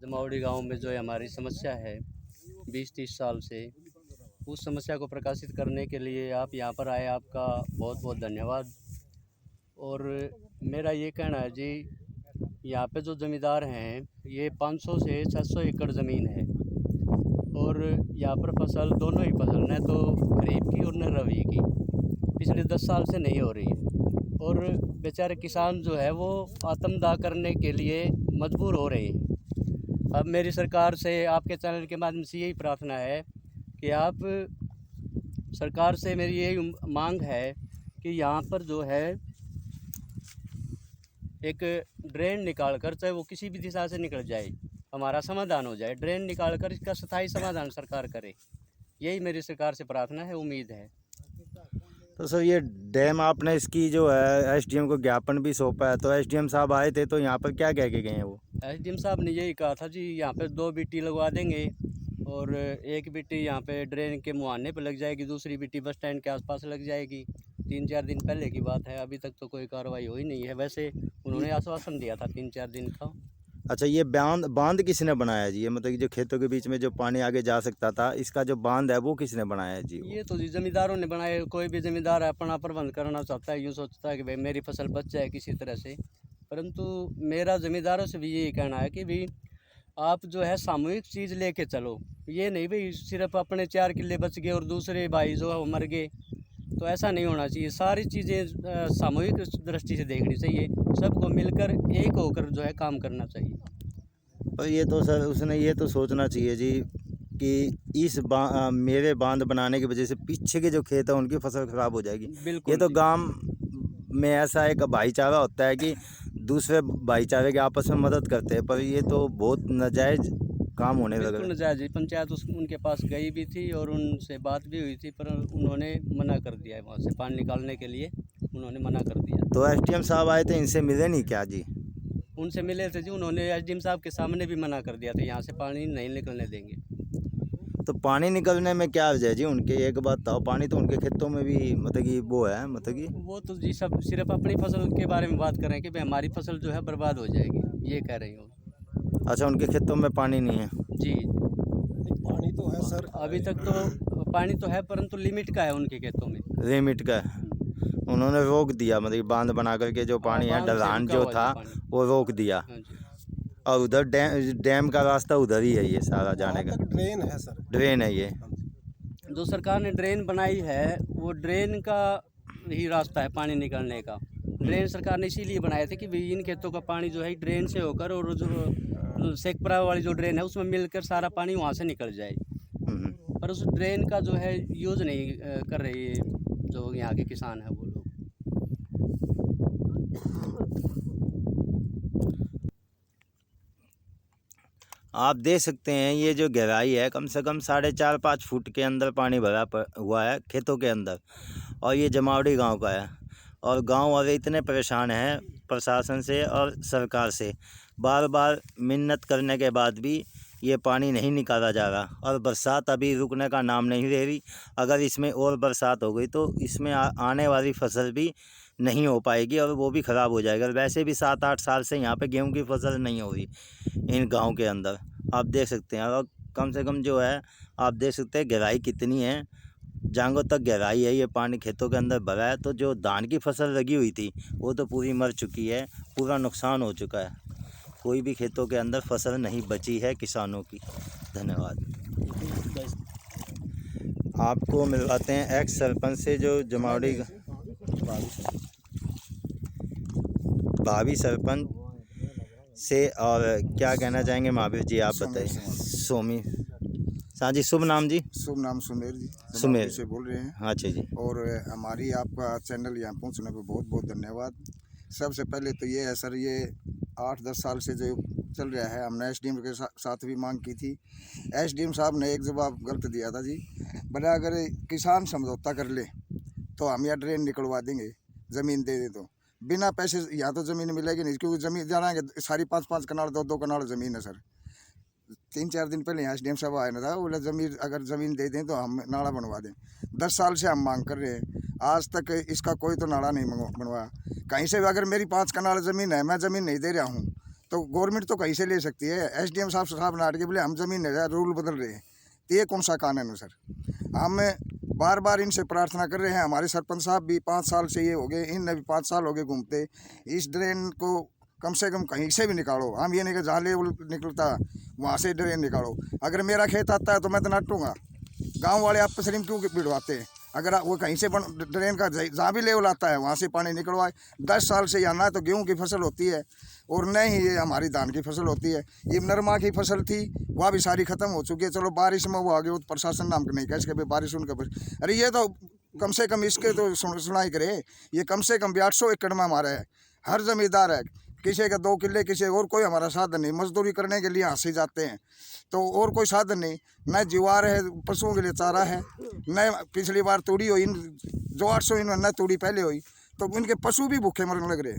जमावड़ी गांव में जो है हमारी समस्या है 20-30 साल से, उस समस्या को प्रकाशित करने के लिए आप यहाँ पर आए, आपका बहुत बहुत धन्यवाद। और मेरा ये कहना है जी, यहाँ पे जो ज़मींदार हैं ये 500 से 600 एकड़ ज़मीन है और यहाँ पर फसल दोनों ही फसल न तो खरीफ की और न रबी की पिछले 10 साल से नहीं हो रही है और बेचारे किसान जो है वो आत्मदाह करने के लिए मजबूर हो रहे हैं। अब मेरी सरकार से, आपके चैनल के माध्यम से यही प्रार्थना है कि आप सरकार से मेरी यही मांग है कि यहाँ पर जो है एक ड्रेन निकाल कर, चाहे वो किसी भी दिशा से निकल जाए, हमारा समाधान हो जाए। ड्रेन निकाल कर इसका स्थायी समाधान सरकार करे, यही मेरी सरकार से प्रार्थना है, उम्मीद है। तो सर ये डैम आपने इसकी जो है एसडीएम को ज्ञापन भी सौंपा है, तो एसडीएम साहब आए थे तो यहाँ पर क्या कह के गए हैं वो? एसडीएम साहब ने यही कहा था जी, यहाँ पे 2 बिट्टी लगवा देंगे और एक बिट्टी यहाँ पे ड्रेन के मुहाने पे लग जाएगी, दूसरी बिट्टी बस स्टैंड के आसपास लग जाएगी। 3-4 दिन पहले की बात है, अभी तक तो कोई कार्रवाई हुई नहीं है। वैसे उन्होंने आश्वासन दिया था 3-4 दिन का। अच्छा, ये बांध किसने बनाया जी? ये मतलब कि जो खेतों के बीच में जो पानी आगे जा सकता था, इसका जो बांध है वो किसने बनाया है जी? ये तो जी ज़मींदारों ने बनाए। कोई भी ज़मींदार अपना प्रबंध करना चाहता है, यूँ सोचता है कि भाई मेरी फसल बच जाए किसी तरह से, परंतु मेरा ज़मींदारों से भी यही कहना है कि भाई आप जो है सामूहिक चीज़ लेके चलो। ये नहीं भाई सिर्फ अपने 4 किल्ले बच गए और दूसरे भाई जो है वो मर गए, तो ऐसा नहीं होना चाहिए। सारी चीज़ें सामूहिक दृष्टि से देखनी चाहिए, सबको मिलकर एक होकर जो है काम करना चाहिए। और ये तो सर उसने ये तो सोचना चाहिए जी कि इस मेरे बांध बनाने की वजह से पीछे के जो खेत है उनकी फसल खराब हो जाएगी। बिल्कुल ये तो जी। गांव में ऐसा एक भाईचारा होता है कि दूसरे भाईचारे के आपस में मदद करते हैं, पर ये तो बहुत नाजायज काम होने लगा बिल्कुल है। नाजायज़ जी। पंचायत उनके पास गई भी थी और उनसे बात भी हुई थी, पर उन्होंने मना कर दिया है, वहाँ से पानी निकालने के लिए उन्होंने मना कर दिया। तो एसडीएम साहब आए थे, इनसे मिले नहीं क्या जी? उनसे मिले थे जी, उन्होंने एसडीएम साहब के सामने भी मना कर दिया था, यहाँ से पानी नहीं निकलने देंगे। तो पानी निकलने में क्या वजह है जी उनके? एक बात बताओ, पानी तो उनके खेतों में भी मतलब कि वो है, मतलब कि वो तो जी सब सिर्फ अपनी फसल के बारे में बात कर रहे हैं कि भाई हमारी फसल जो है बर्बाद हो जाएगी, ये कह रही हूँ। अच्छा, उनके खेतों में पानी नहीं है जी। पानी तो है सर, अभी तक तो पानी तो है, परंतु लिमिट का है उनके खेतों में। लिमिट का है। उन्होंने रोक दिया, मतलब कि बांध बना करके जो पानी है, बांध से ढलान रुका जो हुआ था पानी। वो रोक दिया। हाँ जी। और उधर डैम का रास्ता उधर ही है, ये सारा जाने वहाँ का तक ड्रेन है सर। ड्रेन है ये। जो सरकार ने ड्रेन बनाई है वो ड्रेन का ही रास्ता है पानी निकलने का। ड्रेन सरकार ने इसीलिए बनाया था कि भाई इन खेतों का पानी जो है ड्रेन से होकर और जो शेखपुरा वाली जो ड्रेन है उसमें मिलकर सारा पानी वहाँ से निकल जाए, पर उस ड्रेन का जो है यूज़ नहीं कर रही है जो यहाँ के किसान हैं वो लोग। आप देख सकते हैं ये जो गहराई है कम से कम 4.5-5 फुट के अंदर पानी भरा हुआ है खेतों के अंदर, और ये जमावड़ी गांव का है। और गांव वाले इतने परेशान हैं प्रशासन से और सरकार से, बार बार मिन्नत करने के बाद भी ये पानी नहीं निकाला जा रहा, और बरसात अभी रुकने का नाम नहीं ले रही। अगर इसमें और बरसात हो गई तो इसमें आने वाली फसल भी नहीं हो पाएगी और वो भी ख़राब हो जाएगा। वैसे भी 7-8 साल से यहाँ पे गेहूं की फसल नहीं हो रही इन गांव के अंदर, आप देख सकते हैं। और कम से कम जो है आप देख सकते हैं गहराई कितनी है, जांघों तक गहराई है, ये पानी खेतों के अंदर भरा है। तो जो धान की फसल लगी हुई थी वो तो पूरी मर चुकी है, पूरा नुकसान हो चुका है, कोई भी खेतों के अंदर फसल नहीं बची है किसानों की। धन्यवाद। आपको मिलवाते हैं एक्स सरपंच से जो जमावड़ी भावी सरपंच से, और क्या कहना चाहेंगे महावीर जी, आप बताइए। सोमी हाँ जी, शुभ नाम जी? शुभ नाम सुमेर जी, सुमेर से बोल रहे हैं। अच्छा जी। और हमारी आपका चैनल यहाँ पहुँचने पर बहुत बहुत धन्यवाद। सबसे पहले तो ये है सर, ये 8-10 साल से जो चल रहा है, हमने एसडीएम के साथ भी मांग की थी। एसडीएम साहब ने एक जवाब गलत दिया था जी, बड़ा अगर किसान समझौता कर ले तो हम यहाँ ड्रेन निकलवा देंगे, ज़मीन दे दे तो। बिना पैसे यहाँ तो ज़मीन मिलेगी नहीं, क्योंकि ज़मीन जाना है सारी 5-5 कनाल 2-2 कनाल ज़मीन है सर। 3-4 दिन पहले यहाँ एसडीएम साहब आए ना था, बोले अगर ज़मीन दे दें तो हम नाला बनवा दें। 10 साल से हम मांग कर रहे हैं, आज तक इसका कोई तो नाला नहीं बनवाया। कहीं से भी अगर मेरी 5 कनाल ज़मीन है, मैं ज़मीन नहीं दे रहा हूँ, तो गवर्नमेंट तो कहीं से ले सकती है। एसडीएम साहब नाट के बोले हम ज़मीन है रूल बदल रहे हैं, तो ये कौन सा कानून है सर। हम बार बार इनसे प्रार्थना कर रहे हैं। हमारे सरपंच साहब भी 5 साल से ये हो गए, इनने भी 5 साल हो गए घूमते। इस ड्रेन को कम से कम कहीं से भी निकालो। हम ये नहीं कि जहाँ लेवल निकलता वहाँ से ड्रेन निकालो। अगर मेरा खेत आता है तो मैं तो नाटूंगा। गाँव वाले आपस में क्यों भिड़वाते हैं? अगर वो कहीं से ड्रेन का जहाँ भी लेवल आता है वहाँ से पानी निकलवाए। 10 साल से यहाँ ना तो गेहूँ की फसल होती है और न ही ये हमारी धान की फसल होती है। ये नरमा की फसल थी वह भी सारी ख़त्म हो चुकी है। चलो बारिश में वो आ गए, वो प्रशासन नाम नहीं कह सके बारिश उनके। अरे ये तो कम से कम इसके तो सुनाई करे। ये कम से कम भी 800 एकड़ में हमारा है। हर जमींदार है, किसी का 2 किले, किसी और कोई हमारा साधन नहीं। मजदूरी करने के लिए यहाँ से जाते हैं तो और कोई साधन नहीं। न जीवार है, पशुओं के लिए चारा है, न पिछली बार तूड़ी हुई जो 800 इन न तूड़ी पहले हुई, तो इनके पशु भी भूखे मरने लग रहे।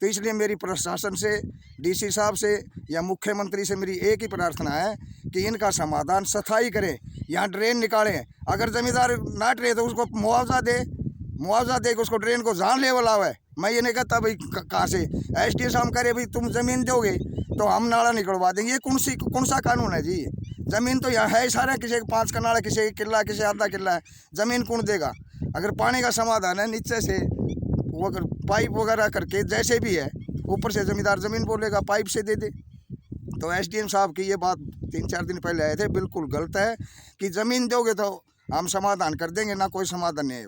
तो इसलिए मेरी प्रशासन से, डीसी साहब से या मुख्यमंत्री से मेरी एक ही प्रार्थना है कि इनका समाधान स्थायी करें, यहाँ ड्रेन निकालें। अगर ज़मींदार नाट रहे तो उसको मुआवजा दे कि उसको ड्रेन को जहाँ लेवल आवे। मैं ये नहीं कहता भाई कहाँ से एसडीएम साहब करे भाई तुम ज़मीन दोगे तो हम नाला निकलवा देंगे। ये कौन सा कानून है जी? ज़मीन तो यहाँ है सारा, किसी का 5 कनाल, किसी 1 किला, किसी आधा किला है। ज़मीन कौन देगा? अगर पानी का समाधान है नीचे से वो अगर पाइप वगैरह करके जैसे भी है, ऊपर से ज़मींदार ज़मीन बोलेगा पाइप से दे दे। तो एसडीएम साहब की ये बात 3-4 दिन पहले आए थे, बिल्कुल गलत है कि ज़मीन दोगे तो हम समाधान कर देंगे, ना कोई समाधान नहीं है।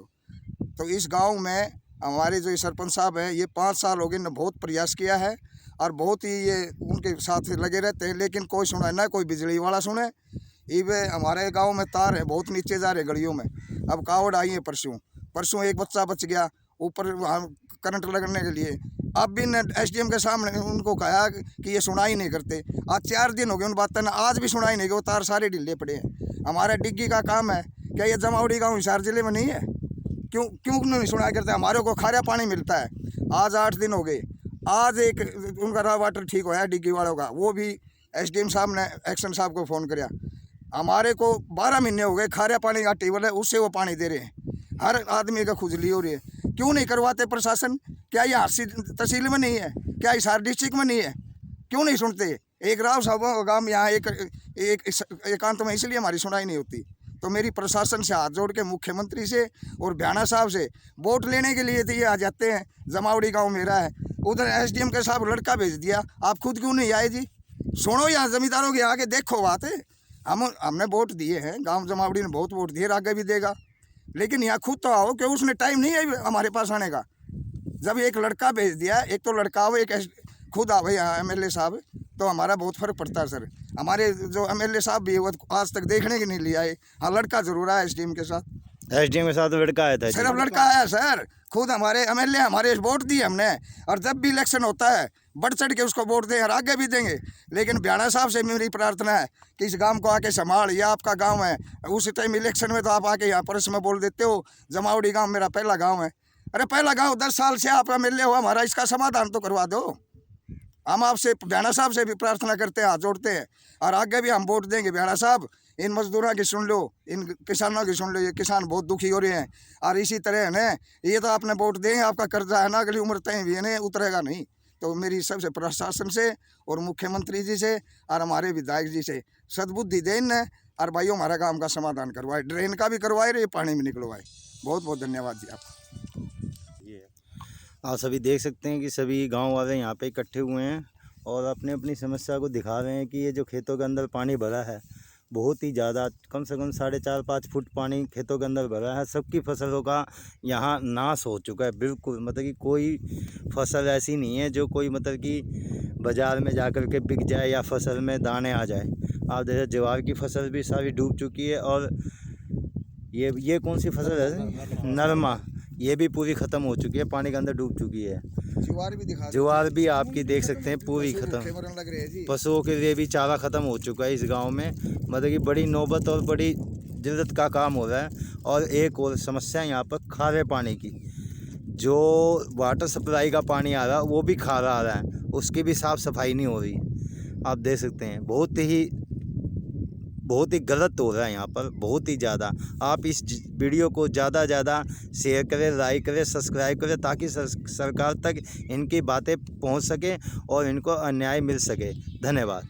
तो इस गांव में हमारे जो सरपंच साहब है, ये 5 साल हो गए, ने बहुत प्रयास किया है और बहुत ही ये उनके साथ लगे रहते हैं, लेकिन कोई सुना ना, कोई बिजली वाला सुने। इवे हमारे गांव में तार है बहुत नीचे जा रहे गलियों में। अब कावड़ आई है परसों एक बच्चा बच गया ऊपर करंट लगने के लिए। अब भी ने एसडीएम के सामने उनको कहा कि ये सुनाई नहीं करते। आज 4 दिन हो गए उन बातें, आज भी सुनाई नहीं, वो तार सारे ढीले पड़े हैं। हमारा डिग्गी का काम है, क्या ये जमावड़ी गाँव हिसार जिले में नहीं है? क्यों नहीं सुनाई करते? हमारे को खारा पानी मिलता है। आज 8 दिन हो गए, आज एक उनका रॉ वाटर ठीक होया डिग्गी वालों का, वो भी एसडीएम साहब ने एक्शन साहब को फ़ोन कराया। हमारे को 12 महीने हो गए, खारा पानी का टेबल है उससे वो पानी दे रहे हैं। हर आदमी का खुजली हो रही है। क्यों नहीं करवाते प्रशासन? क्या ये हासी तहसील में नहीं है? क्या हिसार डिस्ट्रिक्ट में नहीं है? क्यों नहीं सुनते? एक राव साहब गाँव यहाँ एकांत में, इसलिए हमारी सुनाई नहीं होती। तो मेरी प्रशासन से हाथ जोड़ के, मुख्यमंत्री से और भ्याणा साहब से, वोट लेने के लिए तो ये आ जाते हैं जमावड़ी गांव मेरा है, उधर एसडीएम के साहब लड़का भेज दिया। आप खुद क्यों नहीं आए जी? सुनो यहाँ जमींदारों के आगे, देखो बात है। हमने वोट दिए हैं, गांव जमावड़ी ने बहुत वोट दिए, आगे भी देगा, लेकिन यहाँ खुद तो आओ कि उसने टाइम नहीं है हमारे पास आने का। जब एक लड़का भेज दिया, एक तो लड़का हो, एक खुद आओ यहाँ एमएलए साहब, तो हमारा बहुत फ़र्क पड़ता है सर। हमारे जो एमएलए साहब भी है वो आज तक देखने के नहीं लिए आए। हाँ, लड़का जरूर आया एसडीएम के साथ। एसडीएम के साथ लड़का आया था? सिर्फ लड़का आया सर। खुद हमारे एमएलए हमारे वोट दिए हमने, और जब भी इलेक्शन होता है बढ़ चढ़ के उसको वोट दें और आगे भी देंगे। लेकिन भ्याणा साहब से मेरी प्रार्थना है कि इस गांव को आके संभाल, यह आपका गांव है। उस टाइम इलेक्शन में तो आप आके यहाँ पर इसमें बोल देते हो जमावड़ी गांव मेरा पहला गांव है। अरे पहला गांव 10 साल से आप एमएलए हो हमारा, इसका समाधान तो करवा दो। हम आपसे भ्याणा साहब से भी प्रार्थना करते हैं, हाथ जोड़ते हैं, और आगे भी हम वोट देंगे। भ्याणा साहब, इन मजदूरों की सुन लो, इन किसानों की सुन लो। ये किसान बहुत दुखी हो रहे हैं, और इसी तरह है ना, ये तो आपने वोट देंगे, आपका कर्जा है ना, अगली उम्र तय भी है ना, उतरेगा नहीं। तो मेरी सबसे प्रशासन से और मुख्यमंत्री जी से और हमारे विधायक जी से सद्बुद्धि दें न, और भाइयों हमारा काम का समाधान करवाए, ड्रेन का भी करवाए, रे पानी भी निकलवाए। बहुत बहुत धन्यवाद जी आपका। आप सभी देख सकते हैं कि सभी गांव वाले यहाँ पे इकट्ठे हुए हैं और अपनी अपनी समस्या को दिखा रहे हैं कि ये जो खेतों के अंदर पानी भरा है, बहुत ही ज़्यादा, कम से कम 4.5-5 फुट पानी खेतों के अंदर भरा है। सबकी फसलों का यहाँ नाश हो चुका है बिल्कुल। मतलब कि कोई फसल ऐसी नहीं है जो कोई मतलब कि बाज़ार में जा कर के बिक जाए या फसल में दाने आ जाए। आप देखिए ज्वार की फसल भी सारी डूब चुकी है, और ये कौन सी फसल है? नरमा, ये भी पूरी ख़त्म हो चुकी है, पानी के अंदर डूब चुकी है। ज्वार भी आपकी देख सकते हैं पूरी ख़त्म। पशुओं के लिए भी चारा ख़त्म हो चुका है इस गांव में। मतलब कि बड़ी नौबत और बड़ी जिल्लत का काम हो रहा है। और एक और समस्या यहाँ पर खारे पानी की, जो वाटर सप्लाई का पानी आ रहा है वो भी खारा आ रहा है, उसकी भी साफ़ सफाई नहीं हो रही। आप देख सकते हैं बहुत ही बहुत ही गलत हो रहा है यहाँ पर, बहुत ही ज़्यादा। आप इस वीडियो को ज़्यादा ज़्यादा शेयर करें, लाइक करें, सब्सक्राइब करें, ताकि सरकार तक इनकी बातें पहुँच सके और इनको अन्याय मिल सके। धन्यवाद।